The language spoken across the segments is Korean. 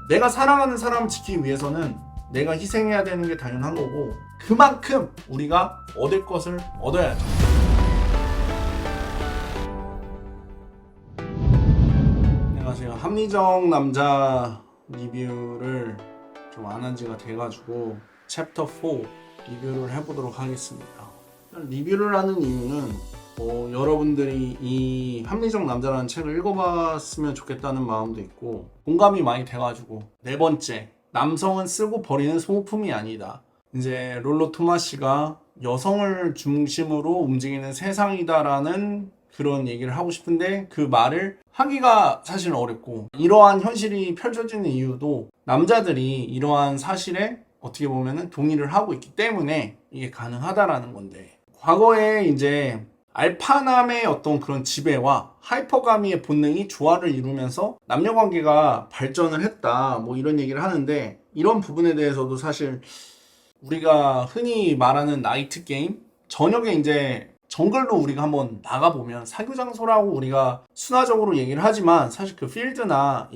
내가 사랑하는 사람을 지키기 위해서는 내가 희생해야 되는 게 당연한 거고, 그만큼 우리가 얻을 것을 얻어야죠. 내가 지금 합리적 남자 리뷰를 좀 안 한 지가 돼가지고 챕터 4 리뷰를 해보도록 하겠습니다. 리뷰를 하는 이유는 여러분들이 이 합리적 남자라는 책을 읽어봤으면 좋겠다는 마음도 있고, 공감이 많이 돼가지고. 네 번째, 남성은 쓰고 버리는 소모품이 아니다. 이제 롤로 토마시가 여성을 중심으로 움직이는 세상이다라는 그런 얘기를 하고 싶은데, 그 말을 하기가 사실 어렵고, 이러한 현실이 펼쳐지는 이유도 남자들이 이러한 사실에 어떻게 보면은 동의를 하고 있기 때문에 이게 가능하다라는 건데, 과거에 이제 알파남의 어떤 그런 지배와 하이퍼가미의 본능이 조화를 이루면서 남녀관계가 발전을 했다, 뭐 이런 얘기를 하는데, 이런 부분에 대해서도 사실 우리가 흔히 말하는 나이트 게임, 저녁에 이제 정글로 우리가 한번 나가보면, 사교 장소라고 우리가 순화적으로 얘기를 하지만 사실 그 필드나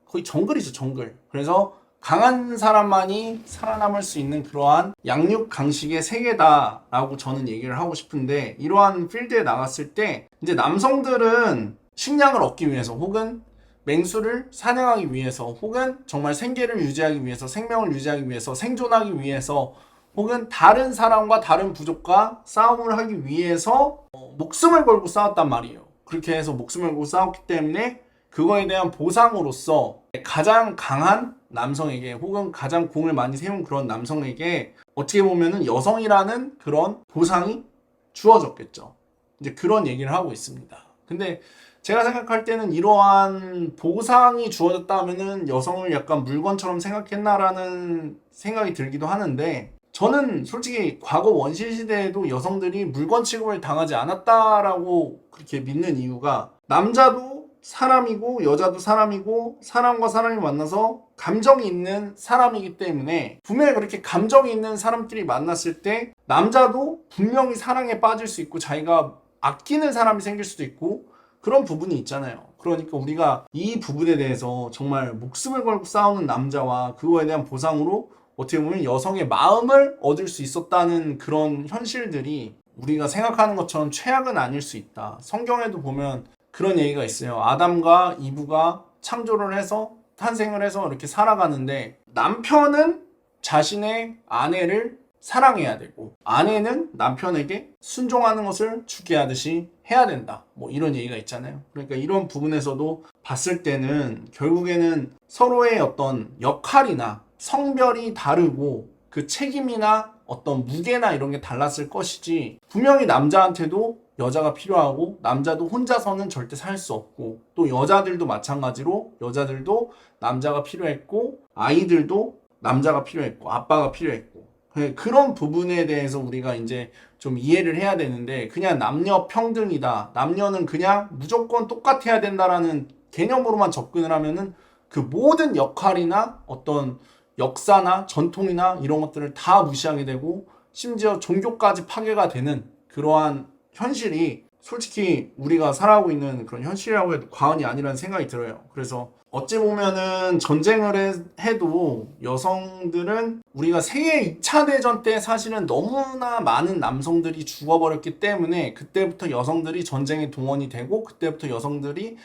거의 정글이죠, 정글. 그래서 강한 사람만이 살아남을 수 있는 그러한 양육 강식의 세계다라고 저는 얘기를 하고 싶은데, 이러한 필드에 나갔을 때 이제 남성들은 식량을 얻기 위해서, 혹은 맹수를 사냥하기 위해서, 혹은 정말 생계를 유지하기 위해서, 생명을 유지하기 위해서, 생존하기 위해서, 혹은 다른 사람과 다른 부족과 싸움을 하기 위해서 목숨을 걸고 싸웠단 말이에요. 그렇게 해서 목숨을 걸고 싸웠기 때문에 그거에 대한 보상으로서 가장 강한 남성에게, 혹은 가장 공을 많이 세운 그런 남성에게 어떻게 보면은 여성이라는 그런 보상이 주어졌겠죠. 이제 그런 얘기를 하고 있습니다. 근데 제가 생각할 때는 이러한 보상이 주어졌다 하면은 여성을 약간 물건처럼 생각했나라는 생각이 들기도 하는데, 저는 솔직히 과거 원시 시대에도 여성들이 물건 취급을 당하지 않았다라고 그렇게 믿는 이유가, 남자도 사람이고 여자도 사람이고 사람과 사람이 만나서 감정이 있는 사람이기 때문에, 분명히 그렇게 감정이 있는 사람끼리 만났을 때 남자도 분명히 사랑에 빠질 수 있고 자기가 아끼는 사람이 생길 수도 있고 그런 부분이 있잖아요. 그러니까 우리가 이 부분에 대해서 정말 목숨을 걸고 싸우는 남자와 그거에 대한 보상으로 어떻게 보면 여성의 마음을 얻을 수 있었다는 그런 현실들이 우리가 생각하는 것처럼 최악은 아닐 수 있다. 성경에도 보면 그런 얘기가 있어요. 아담과 이브가 창조를 해서 탄생을 해서 이렇게 살아가는데, 남편은 자신의 아내를 사랑해야 되고 아내는 남편에게 순종하는 것을 주게하듯이 해야 된다, 뭐 이런 얘기가 있잖아요. 그러니까 이런 부분에서도 봤을 때는 결국에는 서로의 어떤 역할이나 성별이 다르고 그 책임이나 어떤 무게나 이런 게 달랐을 것이지, 분명히 남자한테도 여자가 필요하고 남자도 혼자서는 절대 살 수 없고, 또 여자들도 마찬가지로 여자들도 남자가 필요했고 아이들도 남자가 필요했고 아빠가 필요했고, 그런 부분에 대해서 우리가 이제 좀 이해를 해야 되는데, 그냥 남녀 평등이다, 남녀는 그냥 무조건 똑같아야 된다라는 개념으로만 접근을 하면은 그 모든 역할이나 어떤 역사나 전통이나 이런 것들을 다 무시하게 되고, 심지어 종교까지 파괴가 되는 그러한 현실이 솔직히 우리가 살아가고 있는 그런 현실이라고 해도 과언이 아니라는 생각이 들어요. 그래서 어찌 보면은 전쟁을 해도 여성들은, 우리가 세계 2차 대전 때 사실은 너무나 많은 남성들이 죽어버렸기 때문에 그때부터 여성들이 전쟁에 동원이 되고, 그때부터 여성들이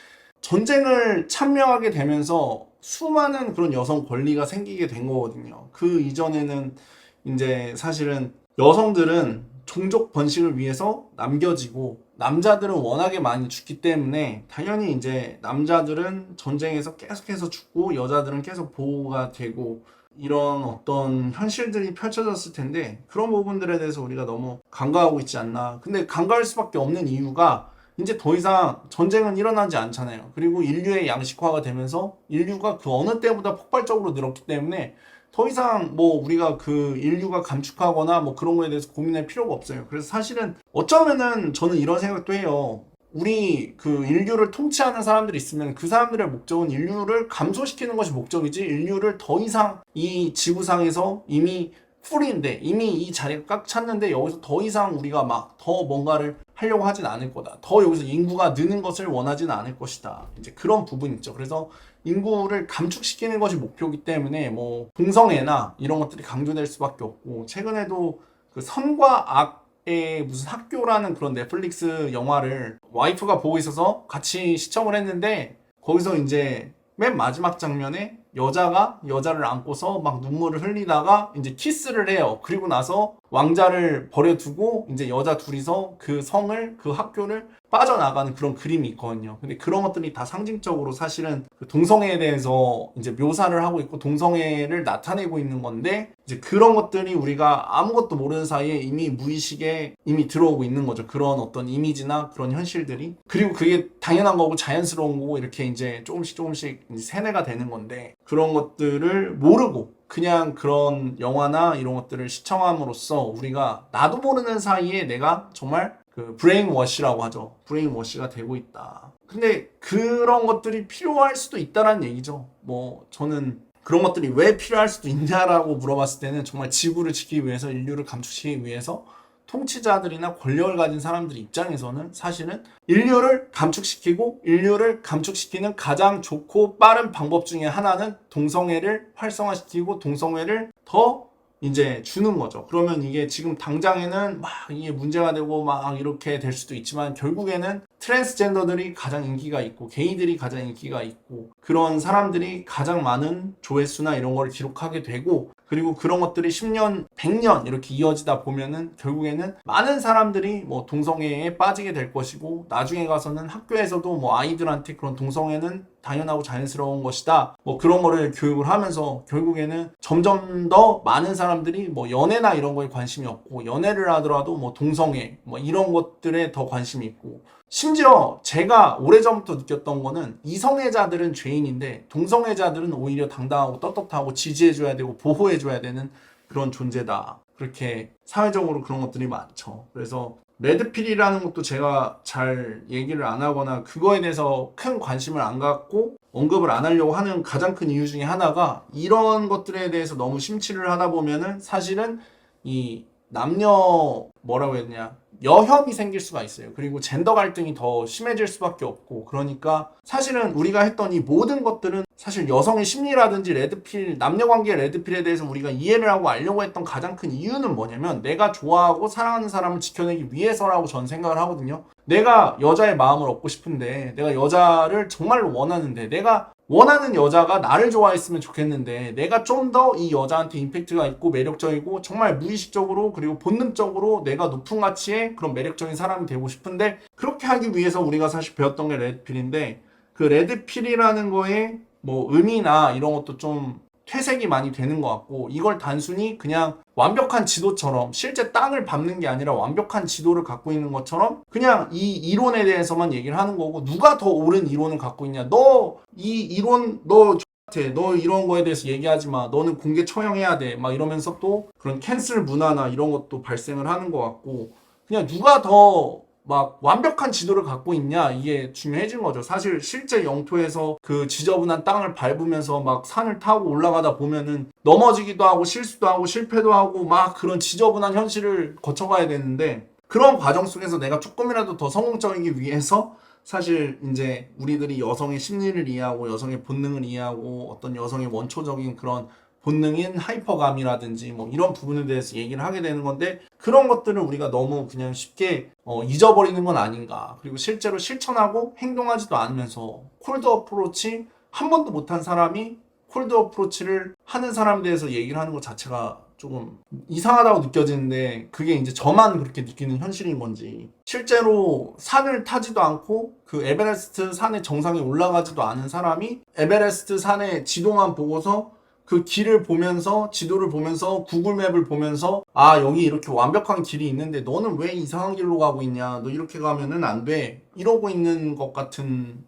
전쟁을 참여하게 되면서 수많은 그런 여성 권리가 생기게 된 거거든요. 그 이전에는 이제 사실은 여성들은 종족 번식을 위해서 남겨지고, 남자들은 워낙에 많이 죽기 때문에 당연히 이제 남자들은 전쟁에서 계속해서 죽고 여자들은 계속 보호가 되고, 이런 어떤 현실들이 펼쳐졌을 텐데, 그런 부분들에 대해서 우리가 너무 간과하고 있지 않나. 근데 간과할 수밖에 없는 이유가, 이제 더 이상 전쟁은 일어나지 않잖아요. 그리고 인류의 양식화가 되면서 인류가 그 어느 때보다 폭발적으로 늘었기 때문에 더 이상 뭐 우리가 그 인류가 감축하거나 뭐 그런 거에 대해서 고민할 필요가 없어요. 그래서 사실은 어쩌면은 저는 이런 생각도 해요. 우리 그 인류를 통치하는 사람들이 있으면 그 사람들의 목적은 인류를 감소시키는 것이 목적이지, 인류를 더 이상 이 지구상에서 이미 풀인데, 이미 이 자리가 꽉 찼는데 여기서 더 이상 우리가 막 더 뭔가를 하려고 하진 않을 거다, 더 여기서 인구가 느는 것을 원하지는 않을 것이다, 이제 그런 부분이 있죠. 그래서 인구를 감축시키는 것이 목표이기 때문에 뭐 동성애나 이런 것들이 강조될 수밖에 없고, 최근에도 그 선과 악의 무슨 학교라는 그런 넷플릭스 영화를 와이프가 보고 있어서 같이 시청을 했는데, 거기서 이제 맨 마지막 장면에 여자가 여자를 안고서 막 눈물을 흘리다가 이제 키스를 해요. 그리고 나서 왕자를 버려두고 이제 여자 둘이서 그 성을, 그 학교를 빠져나가는 그런 그림이 있거든요. 근데 그런 것들이 다 상징적으로 사실은 그 동성애에 대해서 이제 묘사를 하고 있고 동성애를 나타내고 있는 건데, 이제 그런 것들이 우리가 아무것도 모르는 사이에 이미 무의식에 이미 들어오고 있는 거죠. 그런 어떤 이미지나 그런 현실들이. 그리고 그게 당연한 거고 자연스러운 거고 이렇게 이제 조금씩 이제 세뇌가 되는 건데, 그런 것들을 모르고 그냥 그런 영화나 이런 것들을 시청함으로써 우리가 나도 모르는 사이에 내가 정말 그 브레인워시라고 하죠. 브레인워시가 되고 있다. 근데 그런 것들이 필요할 수도 있다라는 얘기죠. 뭐 저는 그런 것들이 왜 필요할 수도 있냐라고 물어봤을 때는 정말 지구를 지키기 위해서, 인류를 감축시키기 위해서 통치자들이나 권력을 가진 사람들 입장에서는 사실은 인류를 감축시키고 인류를 감축시키는 가장 좋고 빠른 방법 중에 하나는 동성애를 활성화시키고 동성애를 더 이제 주는 거죠. 그러면 이게 지금 당장에는 막 이게 문제가 되고 막 이렇게 될 수도 있지만, 결국에는 트랜스젠더들이 가장 인기가 있고 게이들이 가장 인기가 있고 그런 사람들이 가장 많은 조회수나 이런 걸 기록하게 되고, 그리고 그런 것들이 10년, 100년 이렇게 이어지다 보면은 결국에는 많은 사람들이 뭐 동성애에 빠지게 될 것이고, 나중에 가서는 학교에서도 뭐 아이들한테 그런 동성애는 당연하고 자연스러운 것이다, 뭐 그런 거를 교육을 하면서 결국에는 점점 더 많은 사람들이 뭐 연애나 이런 거에 관심이 없고, 연애를 하더라도 뭐 동성애 뭐 이런 것들에 더 관심이 있고, 심지어 제가 오래전부터 느꼈던 거는 이성애자들은 죄인인데 동성애자들은 오히려 당당하고 떳떳하고 지지해줘야 되고 보호해줘야 되는 그런 존재다. 그렇게 사회적으로 그런 것들이 많죠. 그래서 레드필이라는 것도 제가 잘 얘기를 안 하거나 그거에 대해서 큰 관심을 안 갖고 언급을 안 하려고 하는 가장 큰 이유 중에 하나가, 이런 것들에 대해서 너무 심취를 하다 보면은 사실은 이 남녀 뭐라고 해야 되냐, 여혐이 생길 수가 있어요. 그리고 젠더 갈등이 더 심해질 수밖에 없고, 그러니까 사실은 우리가 했던 이 모든 것들은 사실 여성의 심리라든지 레드필, 남녀관계의 레드필에 대해서 우리가 이해를 하고 알려고 했던 가장 큰 이유는 뭐냐면, 내가 좋아하고 사랑하는 사람을 지켜내기 위해서라고 저는 생각을 하거든요. 내가 여자의 마음을 얻고 싶은데, 내가 여자를 정말로 원하는데, 내가 원하는 여자가 나를 좋아했으면 좋겠는데, 내가 좀 더 이 여자한테 임팩트가 있고 매력적이고 정말 무의식적으로 그리고 본능적으로 내가 높은 가치의 그런 매력적인 사람이 되고 싶은데, 그렇게 하기 위해서 우리가 사실 배웠던 게 레드필인데, 그 레드필이라는 거에 뭐 의미나 이런 것도 좀 퇴색이 많이 되는 것 같고, 이걸 단순히 그냥 완벽한 지도처럼, 실제 땅을 밟는 게 아니라 완벽한 지도를 갖고 있는 것처럼 그냥 이 이론에 대해서만 얘기를 하는 거고, 누가 더 옳은 이론을 갖고 있냐, 너 이 이론 너 X같아, 너 이런 거에 대해서 얘기하지 마, 너는 공개 처형해야 돼, 막 이러면서 또 그런 캔슬 문화나 이런 것도 발생을 하는 것 같고, 그냥 누가 더 막 완벽한 지도를 갖고 있냐, 이게 중요해진 거죠. 사실 실제 영토에서 그 지저분한 땅을 밟으면서 막 산을 타고 올라가다 보면은 넘어지기도 하고 실수도 하고 실패도 하고 막 그런 지저분한 현실을 거쳐가야 되는데, 그런 과정 속에서 내가 조금이라도 더 성공적이기 위해서 사실 이제 우리들이 여성의 심리를 이해하고 여성의 본능을 이해하고 어떤 여성의 원초적인 그런 본능인 하이퍼감이라든지 뭐 이런 부분에 대해서 얘기를 하게 되는 건데, 그런 것들을 우리가 너무 그냥 쉽게 잊어버리는 건 아닌가. 그리고 실제로 실천하고 행동하지도 않으면서 콜드 어프로치 한 번도 못한 사람이 콜드 어프로치를 하는 사람에 대해서 얘기를 하는 것 자체가 조금 이상하다고 느껴지는데, 그게 이제 저만 그렇게 느끼는 현실인 건지, 실제로 산을 타지도 않고 그 에베레스트 산의 정상에 올라가지도 않은 사람이 에베레스트 산의 지도만 보고서 그 길을 보면서, 지도를 보면서, 구글맵을 보면서, 아 여기 이렇게 완벽한 길이 있는데 너는 왜 이상한 길로 가고 있냐, 너 이렇게 가면은 안 돼, 이러고 있는 것 같은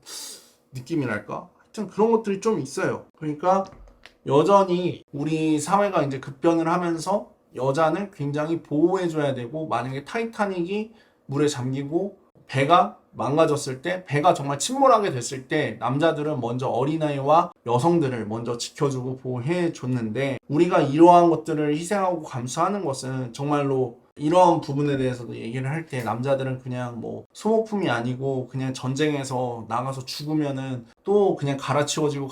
느낌이랄까. 하여튼 그런 것들이 좀 있어요. 그러니까 여전히 우리 사회가 이제 급변을 하면서 여자는 굉장히 보호해줘야 되고, 만약에 타이타닉이 물에 잠기고 배가 망가졌을 때, 배가 정말 침몰하게 됐을 때 남자들은 먼저 어린아이와 여성들을 먼저 지켜주고 보호해줬는데, 우리가 이러한 것들을 희생하고 감수하는 것은 정말로 이런 부분에 대해서도 얘기를 할 때 남자들은 그냥 뭐 소모품이 아니고 그냥 전쟁에서 나가서 죽으면은 또 그냥 갈아치워지고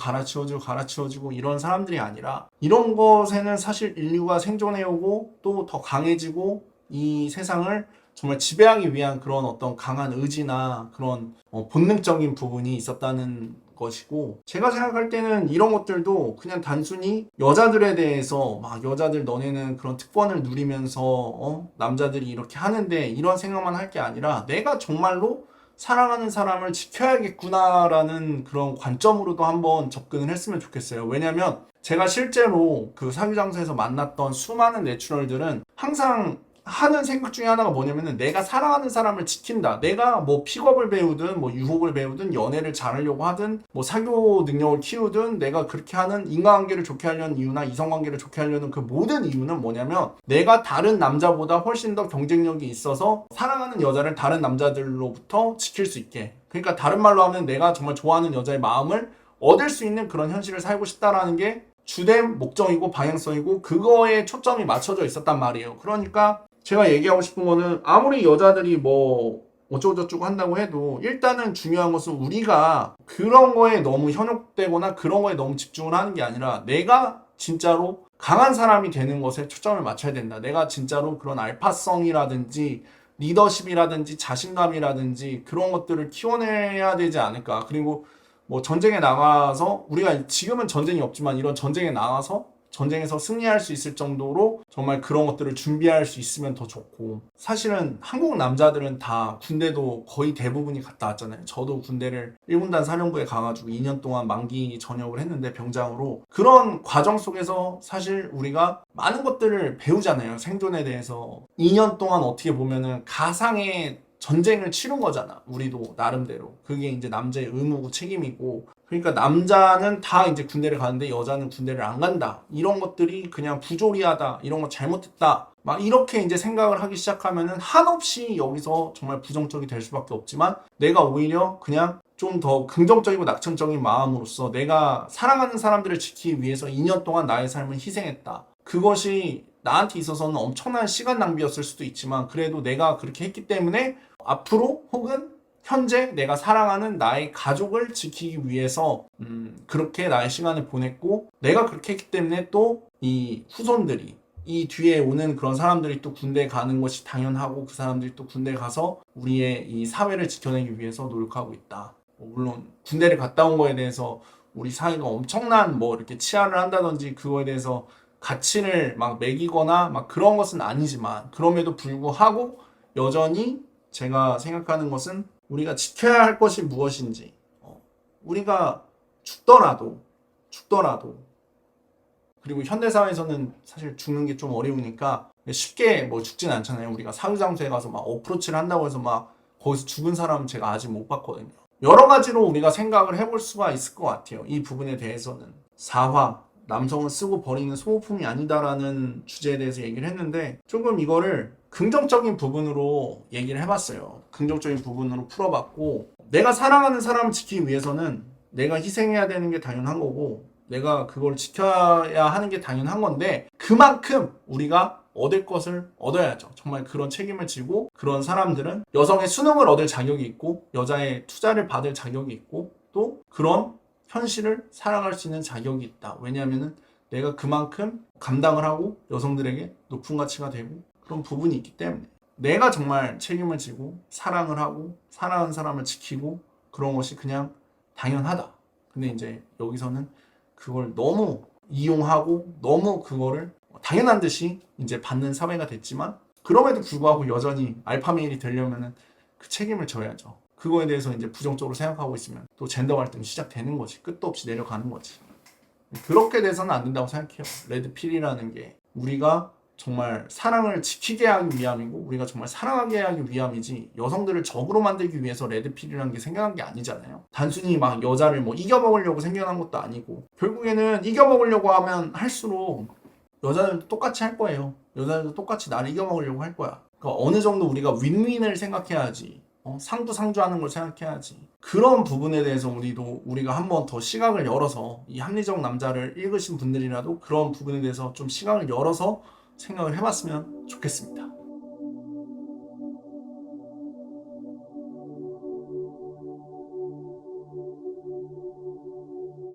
이런 사람들이 아니라 이런 것에는 사실 인류가 생존해오고 또 더 강해지고 이 세상을 정말 지배하기 위한 그런 어떤 강한 의지나 그런 본능적인 부분이 있었다는 것이고, 제가 생각할 때는 이런 것들도 그냥 단순히 여자들에 대해서 막 여자들 너네는 그런 특권을 누리면서 남자들이 이렇게 하는데 이런 생각만 할 게 아니라 내가 정말로 사랑하는 사람을 지켜야겠구나라는 그런 관점으로도 한번 접근을 했으면 좋겠어요. 왜냐면 제가 실제로 그 사귀 장소에서 만났던 수많은 내추럴들은 항상 하는 생각 중에 하나가 뭐냐면은 내가 사랑하는 사람을 지킨다. 내가 뭐 픽업을 배우든 뭐 유혹을 배우든 연애를 잘하려고 하든 뭐 사교 능력을 키우든 내가 그렇게 하는 인간관계를 좋게 하려는 이유나 이성관계를 좋게 하려는 그 모든 이유는 뭐냐면 내가 다른 남자보다 훨씬 더 경쟁력이 있어서 사랑하는 여자를 다른 남자들로부터 지킬 수 있게, 그러니까 다른 말로 하면 내가 정말 좋아하는 여자의 마음을 얻을 수 있는 그런 현실을 살고 싶다라는 게 주된 목적이고 방향성이고 그거에 초점이 맞춰져 있었단 말이에요. 그러니까 제가 얘기하고 싶은 거는 아무리 여자들이 뭐 어쩌고저쩌고 한다고 해도 일단은 중요한 것은 우리가 그런 거에 너무 현혹되거나 그런 거에 너무 집중을 하는 게 아니라 내가 진짜로 강한 사람이 되는 것에 초점을 맞춰야 된다. 내가 진짜로 그런 알파성이라든지 리더십이라든지 자신감이라든지 그런 것들을 키워내야 되지 않을까. 그리고 뭐 전쟁에 나가서 우리가 지금은 전쟁이 없지만 이런 전쟁에 나가서 전쟁에서 승리할 수 있을 정도로 정말 그런 것들을 준비할 수 있으면 더 좋고, 사실은 한국 남자들은 다 군대도 거의 대부분이 갔다 왔잖아요. 저도 군대를 1군단 사령부에 가가지고 2년 동안 만기 전역을 했는데 병장으로, 그런 과정 속에서 사실 우리가 많은 것들을 배우잖아요. 생존에 대해서 2년 동안 어떻게 보면은 가상의 전쟁을 치른 거잖아. 우리도 나름대로 그게 이제 남자의 의무고 책임이고, 그러니까 남자는 다 이제 군대를 가는데 여자는 군대를 안 간다, 이런 것들이 그냥 부조리하다, 이런 거 잘못했다, 막 이렇게 이제 생각을 하기 시작하면은 한없이 여기서 정말 부정적이 될 수밖에 없지만, 내가 오히려 그냥 좀 더 긍정적이고 낙천적인 마음으로서 내가 사랑하는 사람들을 지키기 위해서 2년 동안 나의 삶을 희생했다, 그것이 나한테 있어서는 엄청난 시간 낭비였을 수도 있지만 그래도 내가 그렇게 했기 때문에 앞으로 혹은 현재 내가 사랑하는 나의 가족을 지키기 위해서 그렇게 나의 시간을 보냈고, 내가 그렇게 했기 때문에 또 이 후손들이, 이 뒤에 오는 그런 사람들이 또 군대 가는 것이 당연하고 그 사람들이 또 군대 가서 우리의 이 사회를 지켜내기 위해서 노력하고 있다. 물론 군대를 갔다 온 거에 대해서 우리 사회가 엄청난 뭐 이렇게 치하를 한다든지 그거에 대해서 가치를 막 매기거나 막 그런 것은 아니지만, 그럼에도 불구하고 여전히 제가 생각하는 것은 우리가 지켜야 할 것이 무엇인지, 우리가 죽더라도 그리고 현대사회에서는 사실 죽는 게 좀 어려우니까 쉽게 뭐 죽진 않잖아요. 우리가 사유장소에 가서 막 어프로치를 한다고 해서 막 거기서 죽은 사람은 제가 아직 못 봤거든요. 여러 가지로 우리가 생각을 해볼 수가 있을 것 같아요. 이 부분에 대해서는 사화, 남성은 쓰고 버리는 소모품이 아니다라는 주제에 대해서 얘기를 했는데, 조금 이거를 긍정적인 부분으로 얘기를 해봤어요. 긍정적인 부분으로 풀어봤고, 내가 사랑하는 사람을 지키기 위해서는 내가 희생해야 되는 게 당연한 거고 내가 그걸 지켜야 하는 게 당연한 건데, 그만큼 우리가 얻을 것을 얻어야죠. 정말 그런 책임을 지고, 그런 사람들은 여성의 수능을 얻을 자격이 있고 여자의 투자를 받을 자격이 있고 또 그런 현실을 살아갈 수 있는 자격이 있다. 왜냐하면 내가 그만큼 감당을 하고 여성들에게 높은 가치가 되고 그런 부분이 있기 때문에 내가 정말 책임을 지고 사랑을 하고 사랑하는 사람을 지키고 그런 것이 그냥 당연하다. 근데 이제 여기서는 그걸 너무 이용하고 너무 그거를 당연한 듯이 이제 받는 사회가 됐지만, 그럼에도 불구하고 여전히 알파메일이 되려면은 그 책임을 져야죠. 그거에 대해서 이제 부정적으로 생각하고 있으면 또 젠더 갈등이 시작되는 거지. 끝도 없이 내려가는 거지. 그렇게 돼서는 안 된다고 생각해요. 레드필이라는 게 우리가 정말 사랑을 지키게 하기 위함이고 우리가 정말 사랑하게 하기 위함이지, 여성들을 적으로 만들기 위해서 레드필이라는 게 생겨난 게 아니잖아요. 단순히 막 여자를 뭐 이겨먹으려고 생겨난 것도 아니고, 결국에는 이겨먹으려고 하면 할수록 여자들도 똑같이 할 거예요. 여자들도 똑같이 나를 이겨먹으려고 할 거야. 그러니까 어느 정도 우리가 윈윈을 생각해야지, 상부상조하는 걸 생각해야지. 그런 부분에 대해서 우리가 한번 더 시각을 열어서, 이 합리적 남자를 읽으신 분들이라도 그런 부분에 대해서 좀 시각을 열어서 생각을 해봤으면 좋겠습니다.